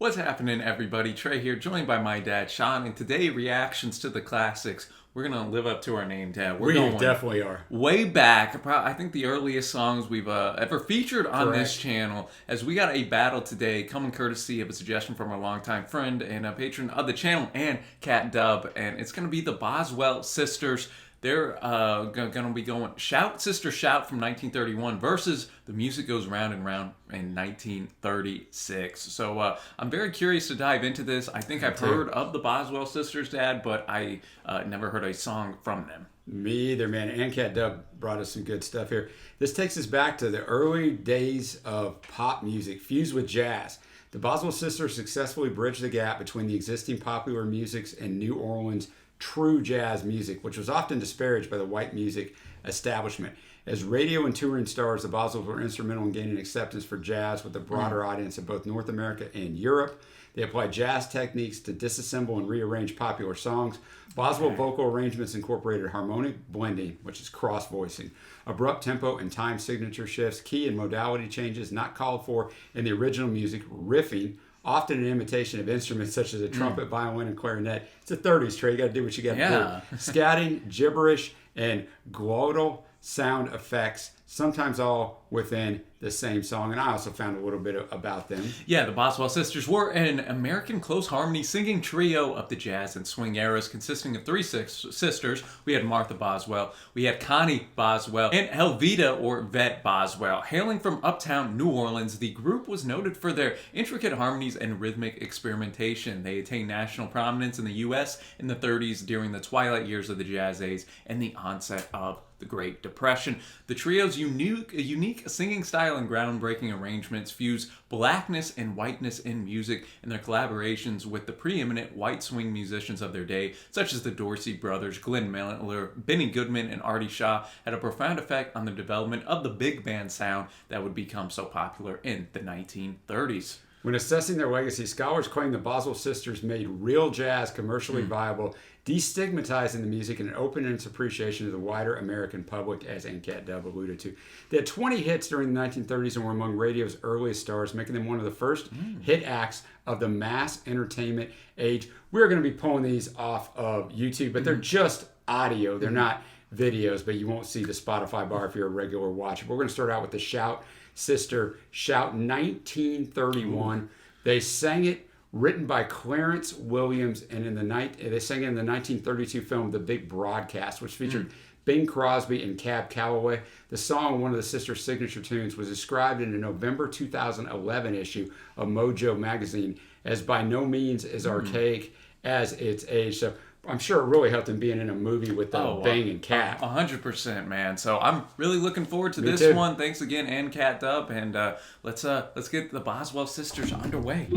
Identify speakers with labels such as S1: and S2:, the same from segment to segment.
S1: What's happening, everybody? Trey here, joined by my dad, Sean, and today, reactions to the classics. We're going to live up to our name, Dad.
S2: We definitely are.
S1: Way back, I think the earliest songs we've ever featured on this channel, as we got a battle today, coming courtesy of a suggestion from our longtime friend and a patron of the channel, and Cat Dub, and it's going to be the Boswell sisters. They're going to be going Shout, Sister Shout from 1931 versus The Music Goes Round and Round in 1936. So I'm very curious to dive into this. I think I've heard of the Boswell sisters, Dad, but I never heard a song from them.
S2: Me either, man. And Cat Dub brought us some good stuff here. This takes us back to the early days of pop music fused with jazz. The Boswell sisters successfully bridged the gap between the existing popular musics and New Orleans true jazz music, which was often disparaged by the white music establishment. As radio and touring stars, the Boswells were instrumental in gaining acceptance for jazz with a broader audience in both North America and Europe. They applied jazz techniques to disassemble and rearrange popular songs. Boswell vocal arrangements incorporated harmonic blending, which is cross voicing, abrupt tempo and time signature shifts, key and modality changes not called for in the original music, riffing, often an imitation of instruments such as a trumpet, violin, and clarinet. It's the 30s, Trey. You got to do what you got to do. Scatting, gibberish, and glottal sound effects, sometimes all within the same song. And I also found a little bit about them.
S1: Yeah, the Boswell sisters were an American close harmony singing trio of the jazz and swing eras, consisting of three sisters. We had Martha Boswell, we had Connie Boswell, and Elvita or Vet Boswell. Hailing from uptown New Orleans, the group was noted for their intricate harmonies and rhythmic experimentation. They attained national prominence in the U.S. in the 30s during the twilight years of the jazz age and the onset of the Great Depression. The trio's unique singing style and groundbreaking arrangements fuse blackness and whiteness in music, and their collaborations with the preeminent white swing musicians of their day, such as the Dorsey brothers, Glenn Miller, Benny Goodman, and Artie Shaw, had a profound effect on the development of the big band sound that would become so popular in the 1930s.
S2: When assessing their legacy, scholars claim the Boswell sisters made real jazz commercially viable, destigmatizing the music and opening its appreciation to the wider American public, as Cat Dub alluded to. They had 20 hits during the 1930s and were among radio's earliest stars, making them one of the first hit acts of the mass entertainment age. We're going to be pulling these off of YouTube, but they're just audio. They're not videos, but you won't see the Spotify bar if you're a regular watcher. But we're going to start out with the Shout Sister Shout 1931. They sang it, written by Clarence Williams, and they sang it in the 1932 film The Big Broadcast, which featured Bing Crosby and Cab Calloway. The song, one of the sisters' signature tunes, was described in a November 2011 issue of Mojo magazine as by no means as archaic as its age. So I'm sure it really helped him being in a movie with Bing and Cat.
S1: 100%, man. So I'm really looking forward to this one. Thanks again, and Cat Dub, and let's get the Boswell sisters underway.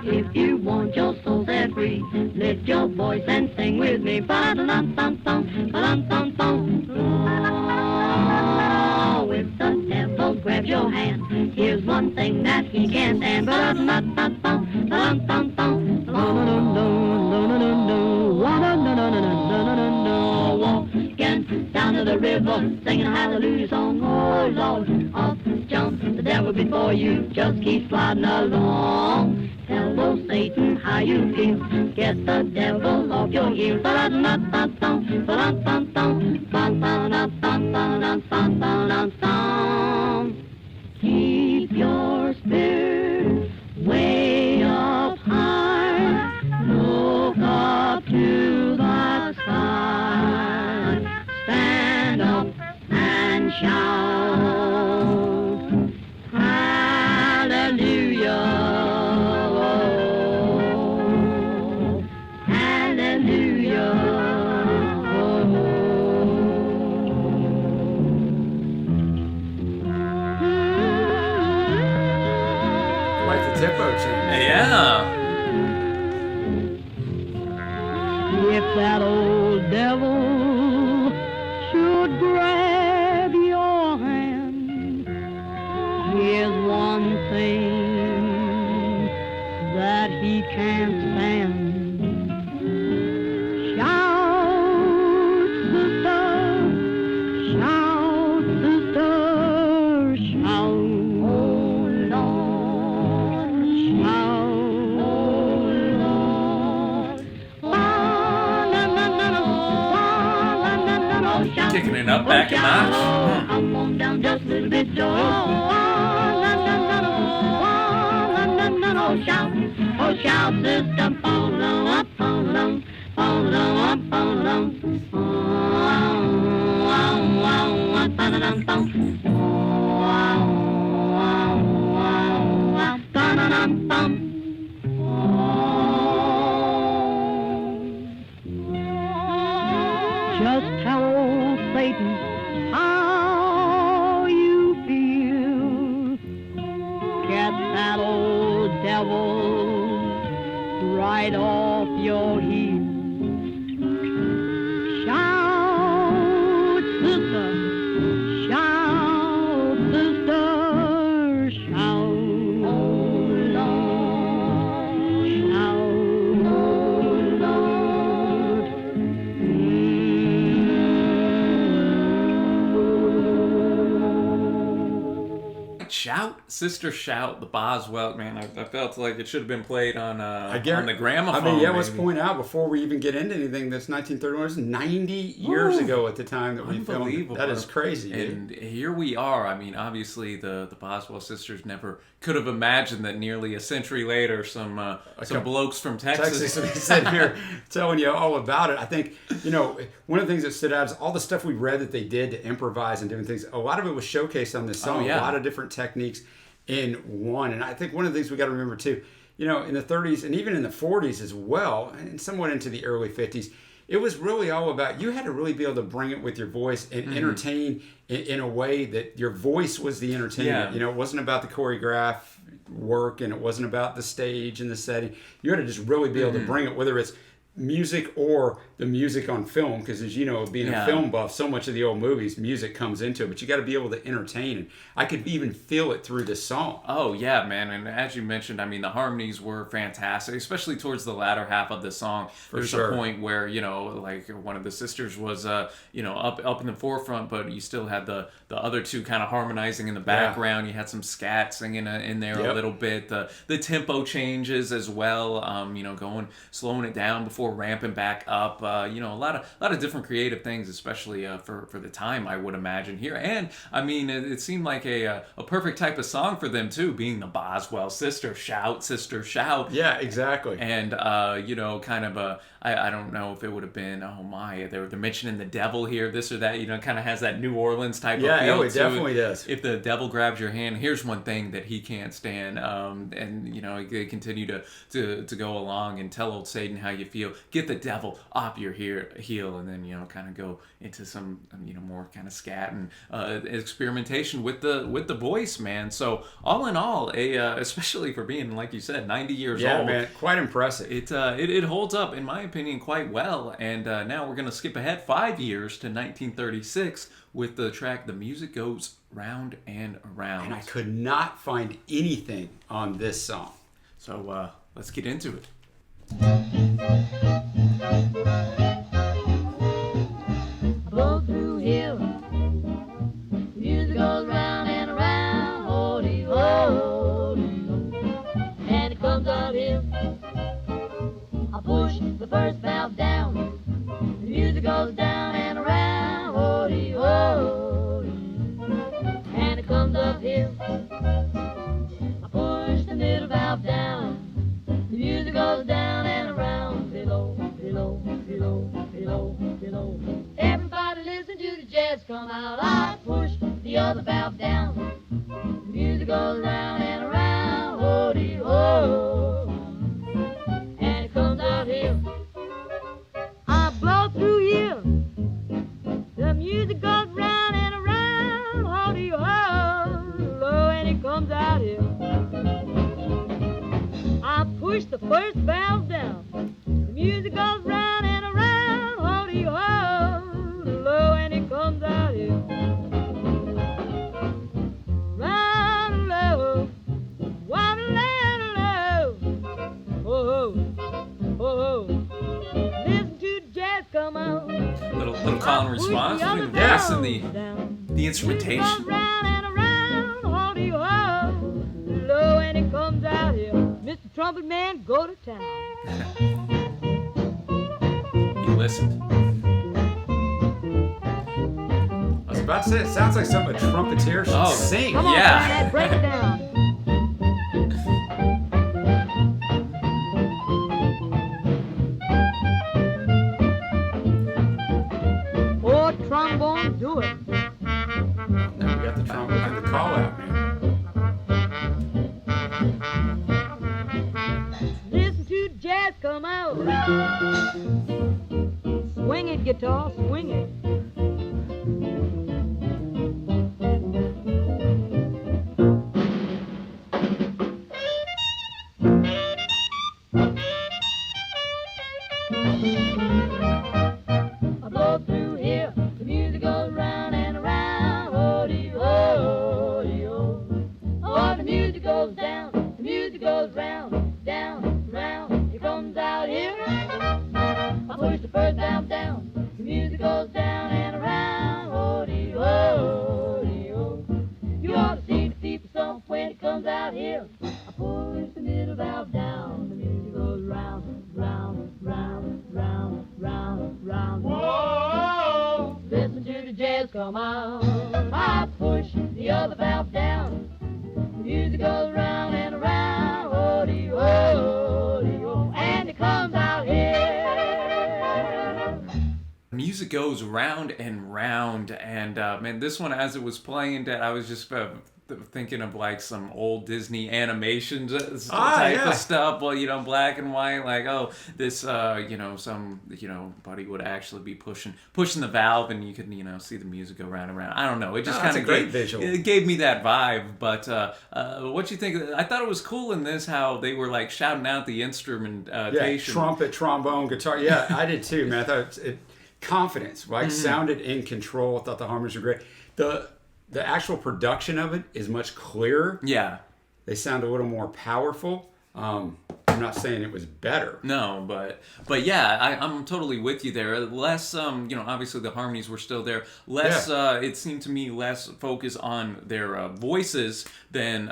S3: If you want your soul set free, lift your voice and sing with me. Ba-da-dum-dum-dum, ba-dum-dum-dum. Oh, if the devil grabs your hand, here's one thing that he can't stand. Ba-da-dum-dum-dum, ba-dum-dum-dum. Walking down to the river, singing a hallelujah song. Oh, Lord, off jump the devil before you. Just keep sliding along. Hello, Satan, how you feel? Get the devil off your heels. Ba-da-dum-dum-dum, ba-dum-dum-dum, ba-dum-dum-dum. Keep your spirit way up high. Look up to the sky. Stand up and shout. Hallelujah.
S2: Tempo change.
S1: Yeah.
S3: If that old devil should grab your hand, here's one thing that he can't stand. Shout, sister, shout, sister, shout. Oh, Lord, shout. Oh, Lord. Shout.
S1: Kicking it up back a notch.
S3: I'm on down just a little bit, Joe. Shout, oh shout, sister, fall up, fall up, fall up, fall up. Just tell old Satan how you feel. Get that old devil right off your heel. Shout, sister, shout, sister, shout. Oh, Lord, shout, oh, Lord.
S1: Shout, Sister Shout, the Boswell, man, I felt like it should have been played on the gramophone.
S2: I mean, yeah, let's point out before we even get into anything that's 1931, it was 90 years ago at the time that we filmed it. That is crazy.
S1: And here we are. I mean, obviously the Boswell sisters never could have imagined that nearly a century later some blokes from Texas
S2: will be sitting here telling you all about it. I think, one of the things that stood out is all the stuff we read that they did to improvise and different things. A lot of it was showcased on this song.
S1: Oh, yeah.
S2: A lot of different techniques in one. And I think one of the things we got to remember too, in the 30s and even in the 40s as well, and somewhat into the early 50s, it was really all about, you had to really be able to bring it with your voice and entertain in a way that your voice was the entertainment.
S1: Yeah.
S2: It wasn't about the choreograph work and it wasn't about the stage and the setting. You had to just really be able to bring it, whether it's music or the music on film, because as you know, being a film buff, so much of the old movies, music comes into it, but you got to be able to entertain, and I could even feel it through this song.
S1: Oh yeah, man, and as you mentioned, I mean, the harmonies were fantastic, especially towards the latter half of the song. There's a point where, like one of the sisters was, up in the forefront, but you still had the other two kind of harmonizing in the background. You had some scat singing in there a little bit. The tempo changes as well, slowing it down before ramping back up. A lot of different creative things, especially for the time, I would imagine here. And I mean, it seemed like a perfect type of song for them too, being the Boswell sister shout, sister shout.
S2: Yeah, exactly.
S1: And kind of I don't know if it would have been, oh my, they're mentioning the devil here, this or that. Kind of has that New Orleans type of feel.
S2: Yeah, it definitely does.
S1: If the devil grabs your hand, here's one thing that he can't stand. And they continue to go along and tell old Satan how you feel. Get the devil off your heel, and then kind of go into some more kind of scat and experimentation with the voice, man. So all in all, especially for being, like you said, 90 years old.
S2: Yeah, man, quite impressive.
S1: It holds up, in my opinion, quite well. And now we're gonna skip ahead 5 years to 1936 with the track "The Music Goes Round and Around."
S2: And I could not find anything on this song.
S1: So let's get into it.
S3: Blow through here, music goes round and around, holy, holy, and it comes up here. I push the first valve down, the music goes down and around, holy, holy, and it comes up here. I push the middle valve down, the music goes down and around, below, below, below, below, below. Everybody listen to the jazz come out. I push the other valve down, the music goes round and around, holy, oh, and it comes out here. I blow through here, the music goes round and around, holy, oh, and it comes out here. I push the first valve down, the music goes round and around, holy ho, low, and it comes out here. Round low, round low,
S1: call and response between the voice and the instrumentation.
S3: Round and around, hold you up. Low and it comes out here. Mr. Trumpet Man, go to town.
S1: You listened.
S2: I was about to say, it sounds like something a trumpeter should sing.
S3: Come on,
S1: Yeah.
S3: Dad, break it down. Oh, trombone, do it.
S2: Now we got the trumpet and the call out, man.
S3: Listen to the jazz come out. Swing it, guitar, swing it. I blow through here, the music goes round and around. Oh, the music goes down, the music goes round, down, round. It comes out here. I push the first valve down, the music goes down and around. Oh, you ought to see the people song when it comes out here. I push the middle valve down, the music goes round, round, round, round, round, round. Whoa! Listen to the jazz come out. I push the other valve down. The music goes round and around. And it comes out here.
S1: Music goes round and round, and man, this one as it was playing, Dad, I was just thinking of like some old Disney animations type of stuff. Well, black and white, like this, some buddy would actually be pushing the valve, and you could see the music go round and round. I don't know. It just kind of
S2: great visual.
S1: It gave me that vibe. But what you think? I thought it was cool in this how they were like shouting out the instrumentation.
S2: Trumpet, trombone, guitar. Yeah, I did too, man. I thought it confidence, like sounded in control. I thought the harmonies were great. The actual production of it is much clearer.
S1: Yeah.
S2: They sound a little more powerful. I'm not saying it was better.
S1: No, but yeah, I'm totally with you there. Less, obviously the harmonies were still there. Less, it seemed to me, less focus on their voices than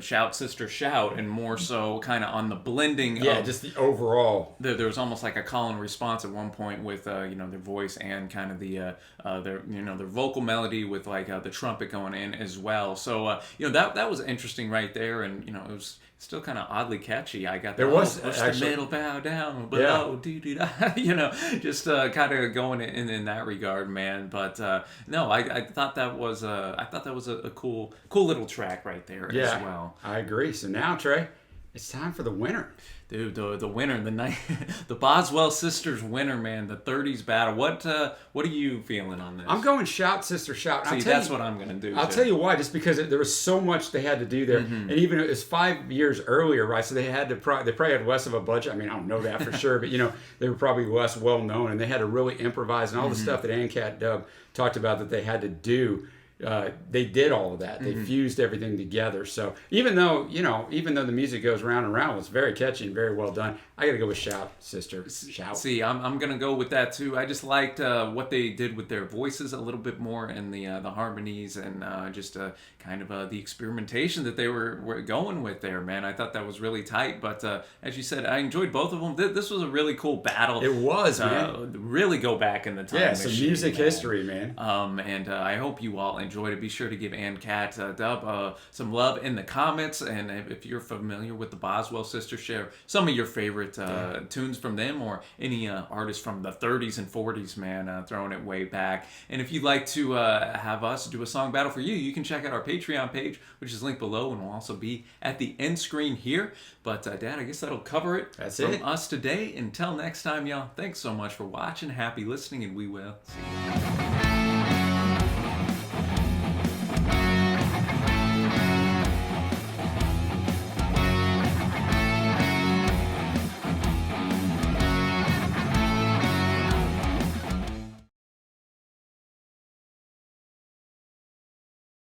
S1: Shout Sister Shout, and more so kind of on the blending.
S2: Yeah, just the overall.
S1: There was almost like a call and response at one point with their voice and kind of their vocal melody with like the trumpet going in as well. So that was interesting right there, and it was still kind of oddly catchy. I got push the middle bow down below, just kind of going in that regard, man. But no, I thought that was a cool little track right there as well.
S2: I agree. So now, Trey, it's time for the winner.
S1: Dude, the winner, the Boswell sisters winner, man, the 30s battle. What are you feeling on this?
S2: I'm going Shout Sister Shout.
S1: See, that's what I'm going to do.
S2: I'll tell you why, just because there was so much they had to do there. And even it was 5 years earlier, right? So they had to they probably had less of a budget. I mean, I don't know that for sure, but they were probably less well known, and they had to really improvise, and all the stuff that ANCAT Dub talked about that they had to do. They did all of that. They fused everything together. So even though the music goes round and round, it's very catchy and very well done. I got to go with Shout Sister Shout.
S1: See, I'm gonna go with that too. I just liked what they did with their voices a little bit more, and the harmonies, and just kind of the experimentation that they were going with there, man. I thought that was really tight. But as you said, I enjoyed both of them. This was a really cool battle.
S2: It was, man.
S1: Really go back in the time.
S2: Yeah, some music history, man.
S1: And I hope you all enjoyed it. Be sure to give ANCAT Dub some love in the comments, and if you're familiar with the Boswell sisters, share some of your favorite tunes from them, or any artists from the 30s and 40s, man, throwing it way back. And if you'd like to have us do a song battle for you, you can check out our Patreon page, which is linked below, and will also be at the end screen here. But Dad, I guess that'll cover it from us today. Until next time, y'all, thanks so much for watching. Happy listening, and we will see you.